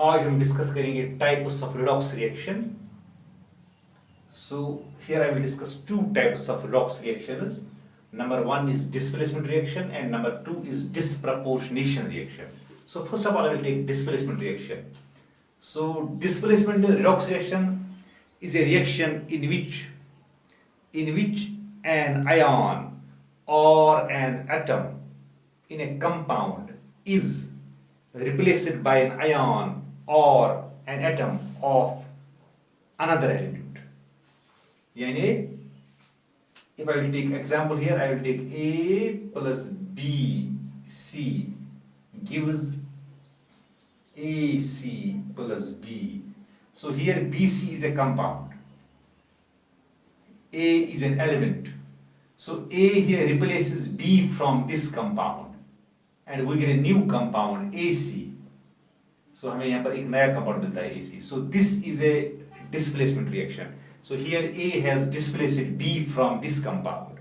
आज हम डिस्कस करेंगे types of redox reaction. So here I will discuss two types of redox reactions. Number one is displacement reaction and number two is disproportionation reaction. So first of all I will take displacement reaction. So displacement redox reaction is a reaction in which an ion or an atom in a compound is replaced by an ion or an atom of another element. Yani, if I will take example here, I will take A plus B C gives AC plus B. So here BC is a compound, A is an element. So A here replaces B from this compound and we get a new compound AC. So हमें यहाँ पर एक नया compound मिलता है AC. So this is a displacement reaction. So here A has displaced B from this compound.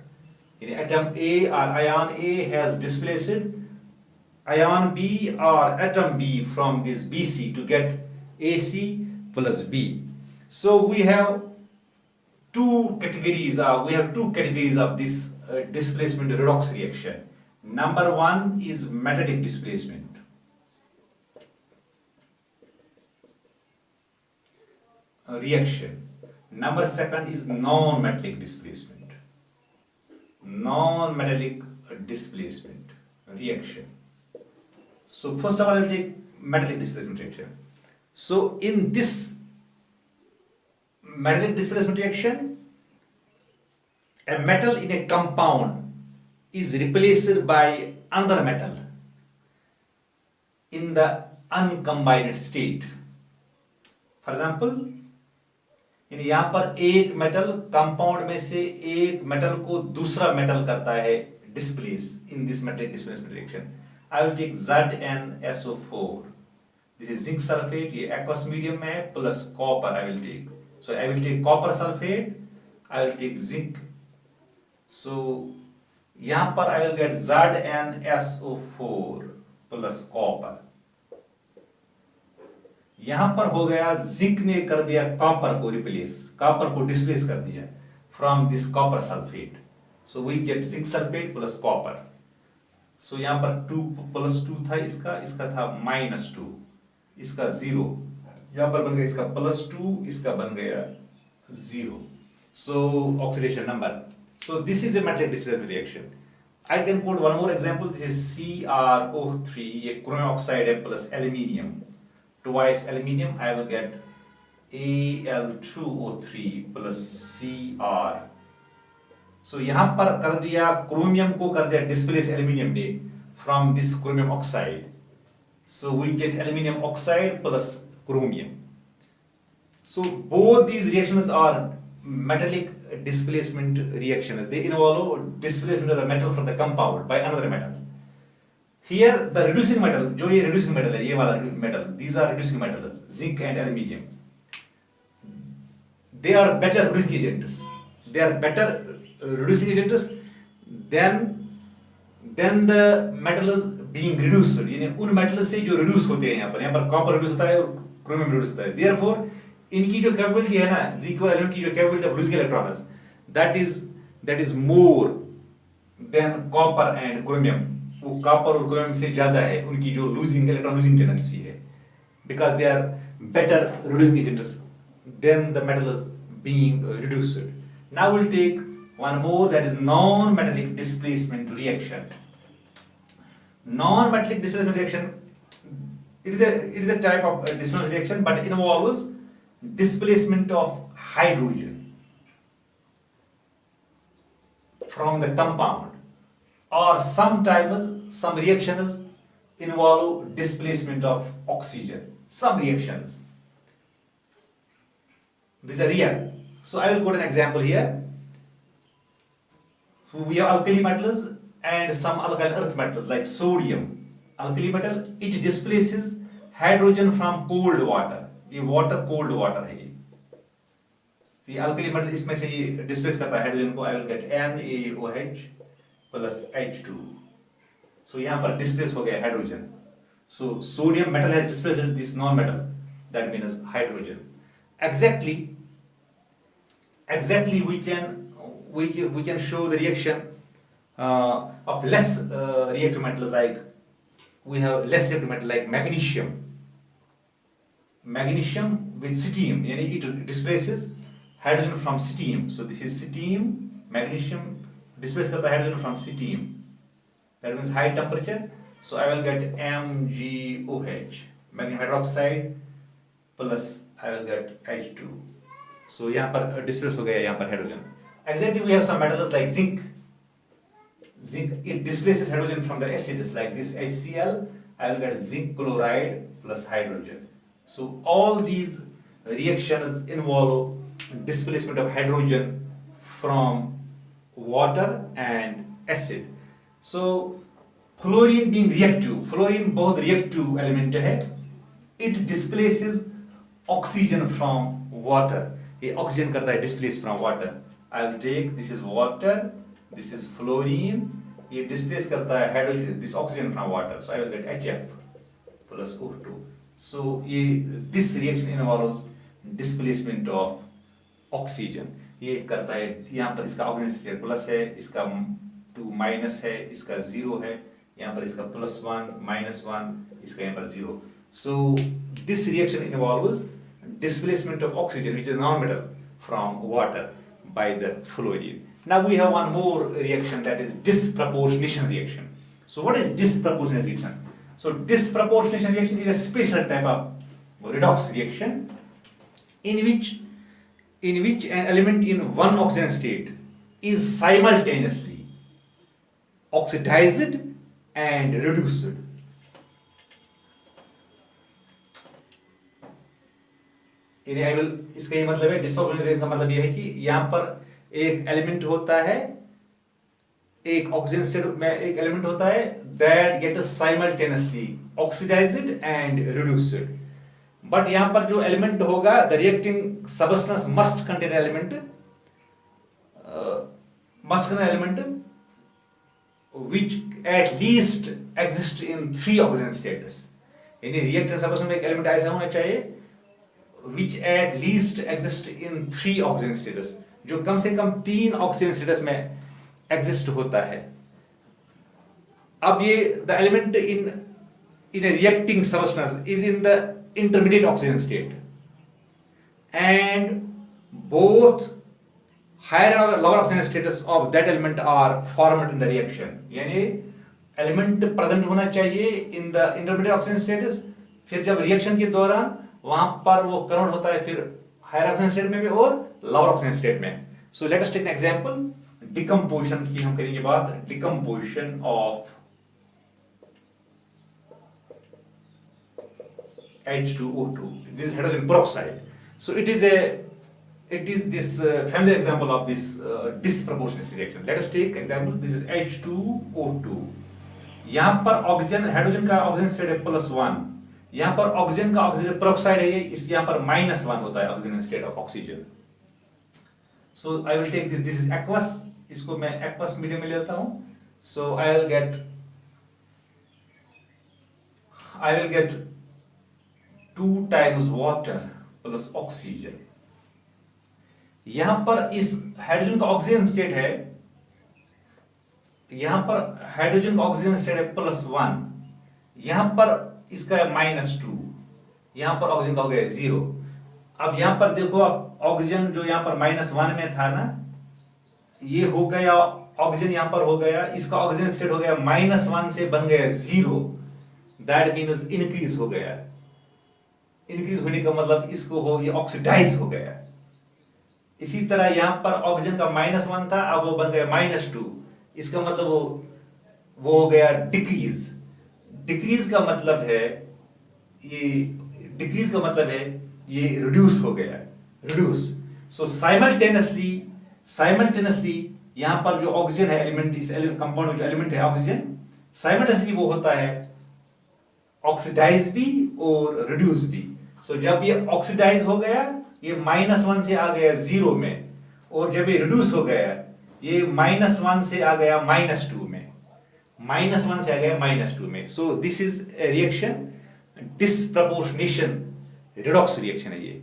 In atom A or ion A has displaced ion B or atom B from this BC to get AC plus B. So we have two categories of this displacement redox reaction. Number one is metallic displacement reaction. Number second is non-metallic displacement. Non-metallic displacement reaction. So first of all, I will take metallic displacement reaction. So in this metallic displacement reaction, a metal in a compound is replaced by another metal in the uncombined state. For example, यहाँ पर एक metal compound में से एक metal को दूसरा metal करता है displace in this metallic displacement reaction. I will take ZnSO4. This is zinc sulphate, ये एक्वस मीडियम में है, plus copper I will take. So I will take copper sulphate, I will take zinc. So यहाँ पर I will get ZnSO4 plus copper. यहां पर हो गया zinc ने कर दिया कॉपर को रिप्लेस, कॉपर को डिस्प्लेस कर दिया from this copper sulphate. So we get zinc sulphate plus copper. So यहां पर 2 प्लस 2 था, इसका था -2, इसका 0, यहां पर बन गया इसका +2, इसका बन गया 0. सो oxidation number. So this is a metallic displacement reaction. I can coat one more example. This is CrO3, ये क्रोमियम ऑक्साइड है plus aluminium, twice aluminium, I will get Al2O3 plus Cr. So यहाँ पर कर दिया chromium को कर दिया displace aluminium ने from this chromium oxide. So we get aluminium oxide plus chromium. So both these reactions are metallic displacement reactions. They involve displacement of the metal from the compound by another metal. Here the reducing metal, जो ये reducing metal है, ये वाला metal, these are reducing metals, zinc and aluminium. They are better reducing agents. They are better reducing agents than the metals being reduced. यानी उन metals से जो reduce होते हैं यहाँ पर copper reduce होता है और chromium reduce होता है. Therefore इनकी जो capability है ना, zinc और aluminium की जो capability of reducing electrons, that is more than copper and chromium. वो कॉपर और क्रोमियम से ज्यादा है उनकी जो लूजिंग इलेक्ट्रॉन लूजिंग टेंडेंसी है, because they are better reducing agents than the metals being reduced. Now will take one more, that is non metallic displacement reaction. Non metallic displacement reaction, it is a type of displacement reaction but involves displacement of hydrogen from the compound, or sometimes some reactions involve displacement of oxygen. Some reactions, these are real. So I will quote an example here. So we have alkali metals and some alkyl earth metals like sodium. Alkali metal, it displaces hydrogen from cold water. ये water cold water है ये alkali metal इसमें से ये displace करता है hydrogen को. I will get NaOH plus H2. So यहाँ पर डिस्प्लेस हो गया hydrogen. So sodium metal has displaced this non-metal, that means hydrogen. Exactly we can show the reaction of less reactive metals, like we have less reactive metal like magnesium with cetium, yani it displaces hydrogen from cetium. So this is cetium, magnesium displace karta है hydrogen from cetium, that means high temperature. So I will get MgOH, magnesium hydroxide, plus I will get H2. So यहाँ पर displace हो गया यहाँ पर hydrogen. Exactly, we have some metals like zinc. It displaces hydrogen from the acids, like this HCl. I will get zinc chloride plus hydrogen. So all these reactions involve displacement of hydrogen from water and acid. So fluorine being reactive, fluorine बहुत reactive element है. It displaces oxygen from water. ये oxygen करता है displace from water. I will take, this is water, this is fluorine. ये displace करता है hydrogen, this oxygen from water. So I will get HF plus O2. So ये this reaction involves displacement of oxygen. ये करता है, यहाँ पर इसका oxygen state plus है, इसका 2 minus है, इसका 0 है, यहाँ पर इसका +1 -1, इसका यहाँ पर 0. So this reaction involves displacement of oxygen, which is non-metal, from water by the fluorine. Now we have one more reaction, that is disproportionation reaction. So what is disproportionation reaction? So disproportionation reaction is a special type of redox reaction in which an element in one oxygen state is simultaneously oxidized and reduced. इसका ये मतलब है, disproportionate का मतलब ये है कि यहाँ पर एक एलिमेंट होता है, एक ऑक्सीजन स्टेट में एक एलिमेंट होता है that gets simultaneously oxidised and reduced. But यहाँ पर जो एलिमेंट होगा, the reacting substance must contain element which at least exist in 3 oxygen status. यानी रिएक्टिव सबस्टेंस में एक एलिमेंट ऐसा होना चाहिए which at least exist in 3 oxygen status, जो कम से कम 3 ऑक्सीजन स्टेटस में एग्जिस्ट होता है. अब ये the element in a reacting substance is in the intermediate oxygen state, and both higher or lower oxygen status of that element are formed in the reaction. यानी element present होना चाहिए in the intermediate oxygen status, फिर जब reaction के दौरान वहां पर वो कन्वर्ट होता है फिर हायर ऑक्सीजन स्टेट में भी और लोअर ऑक्सीजन स्टेट में. So let us take an example. Decomposition की हम करेंगे बात. Decomposition of H2O2. This is hydrogen peroxide. So it is this familiar example of this disproportionate reaction. Let us take example. This is H2O2. यहाँ पर oxygen, hydrogen का oxygen state है +1. यहाँ पर ऑक्सीजन का ऑक्सीजन पेरोक्साइड है, इस यहाँ पर -1 होता है oxygen state of oxygen. So I will take this is aqueous. इसको मैं एक्वस मीडियम में लेता हूं. So I will get 2 times water plus oxygen. यहां पर इस हाइड्रोजन का ऑक्सीजन स्टेट है, यहां पर हाइड्रोजन का ऑक्सीजन स्टेट है +1, यहां पर इसका है -2, यहां पर ऑक्सीजन का हो गया 0. अब यहां पर देखो, अब ऑक्सीजन जो यहां पर -1 में था ना, ये हो गया ऑक्सीजन यहां पर हो गया, इसका ऑक्सीजन स्टेट हो गया -1 से बन गया 0. दैट मीन्स इंक्रीज हो गया. इंक्रीज होने का मतलब इसको हो, ये ऑक्सीडाइज हो गया. इसी तरह यहां पर ऑक्सीजन का -1 था, अब वो बन गया -2. इसका मतलब वो हो गया डिक्रीज. डिक्रीज का मतलब है ये रिड्यूस हो गया, रिड्यूस. सो साइमल्टेनियसली यहां पर जो ऑक्सीजन है एलिमेंट, इस कंपाउंड में जो एलिमेंट है ऑक्सीजन, साइमल्टेनियसली वो होता है ऑक्सीडाइज भी और रिड्यूस भी. सो जब ये ऑक्सीडाइज हो गया, ये -1 से आ गया 0 में, और जब ये रिड्यूस हो गया, ये -1 से आ गया -2 में. -1 से आ गया -2 में। So this is a reaction, disproportionation redox reaction है ये।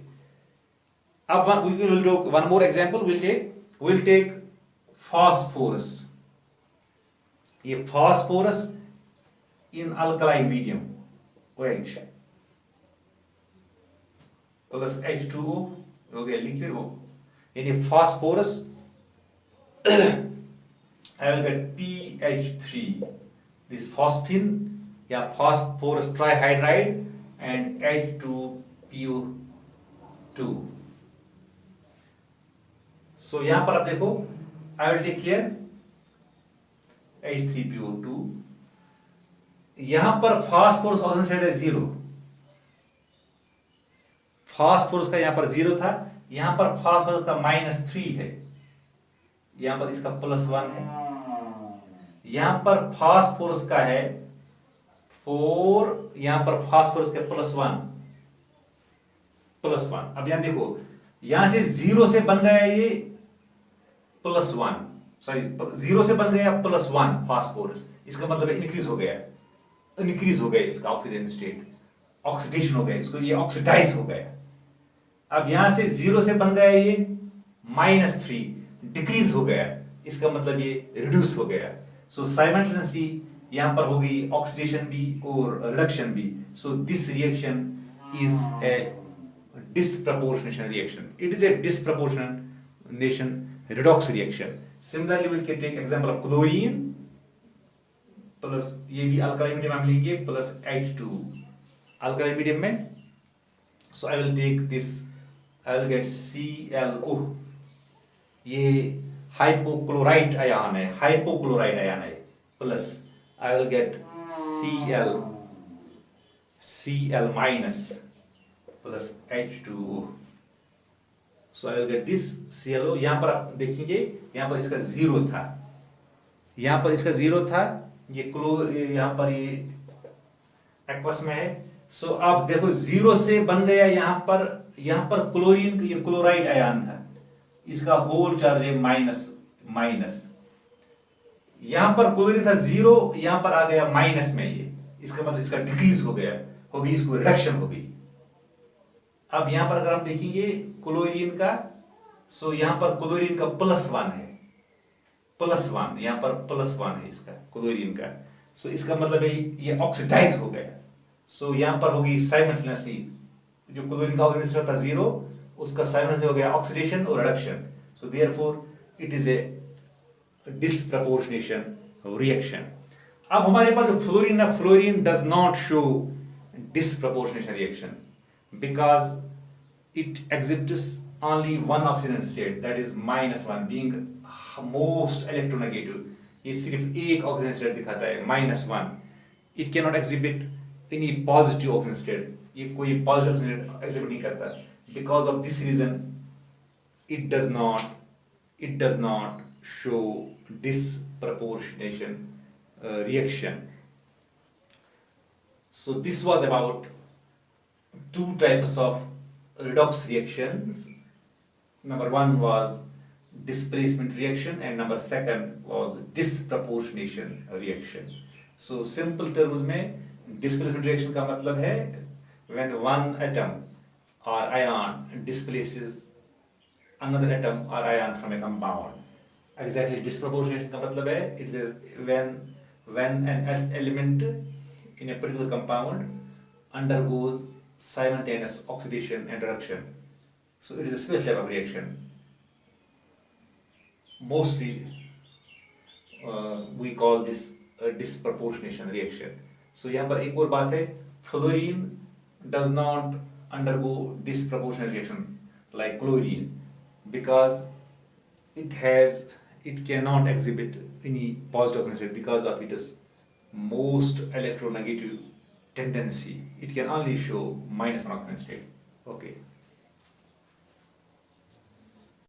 अब we will do one more example, we'll take phosphorus। ये phosphorus in alkaline medium, OH plus H2O हो गया लिक्विड वो, यानी phosphorus I will get PH3, this phosphine या phosphorus trihydride and H2PO2। सो यहां पर आप देखो, आई विल टेक हियर H3PO2, यहां पर फास्फोरस ऑक्सीजन स्टेट है 0, फास्फोरस का यहां पर 0 था, यहां पर फास्फोरस का -3 है, यहां पर इसका +1 है, यहां पर फास्फोरस का है 4, यहां पर फास्फोरस के +1। अब यहां देखो, यहां से 0 से बन गया ये +1, सॉरी 0 से बन गया +1 फास्फोरस, इसका मतलब है इंक्रीज हो गया इसका ऑक्सीजन स्टेट, ऑक्सीडेशन हो गया, इसको ये ऑक्सीडाइज हो गया। अब यहां से 0 से बन गया ये -3, डिक्रीज हो गया, इसका मतलब ये रिड्यूस हो गया। सो साइमल्टेनियसली यहां पर होगी ऑक्सीडेशन भी और रिडक्शन भी। So this reaction is a disproportionation reaction. It is a disproportionation redox reaction. Similarly, we can take example of chlorine plus ये भी alkaline medium हम लेंगे plus H2 alkaline medium में। So I will take this, I will get ClO, ये hypochlorite ion है, plus I will get Cl minus plus H2O। So I will get this ClO। यहां पर आप देखेंगे, यहां पर इसका 0 था, ये यहां पर ये एक्वस में है। सो आप देखो 0 से बन गया यहां पर क्लोरीन, ये क्लोराइड आयन था, इसका होल चार्ज है माइनस। यहां पर क्लोरीन था 0, यहां पर आ गया माइनस में, ये इसका मतलब इसका डिक्रीज हो गया, इसको रिडक्शन हो गई। अब यहां पर अगर हम देखेंगे क्लोरीन का, सो यहां पर क्लोरीन का +1 है, यहां पर +1 है इसका क्लोरीन का। सो इसका मतलब है ये ऑक्सीडाइज हो गया। सो यहां पर होगी साइमल्टेनियसली, जो क्लोरीन का ऑक्सीजन स्टेट था 0, उसका साइमल्टेनियसली हो गया ऑक्सीडेशन और reduction. So therefore it is a disproportionation reaction. अब हमारे पास जो फ्लोरीन है, fluorine does not show disproportionation reaction because it exhibits only one oxygen state, that is -1, being most electronegative। ये सिर्फ एक ऑक्सीजन स्टेट दिखाता है -1। It cannot exhibit any positive oxygen state, ये कोई positive oxygen state exhibit नहीं करता। Because of this reason it does not show disproportionation reaction। So this was about two types of redox reactions. Number 1 was displacement reaction and number 2 was disproportionation reaction। So simple terms में displacement reaction का मतलब है when one atom or ion displaces another atom or ion from a compound। Exactly disproportionation का मतलब है it is when an element in a particular compound undergoes simultaneous oxidation and reduction। So it is a special type of reaction। Mostly we call this a disproportionation reaction। So यहाँ पर एक और बात है, fluorine does not undergo disproportionate reaction like chlorine because it cannot exhibit any positive oxygen state because of its most electronegative tendency। It can only show -1 oxygen state। Okay।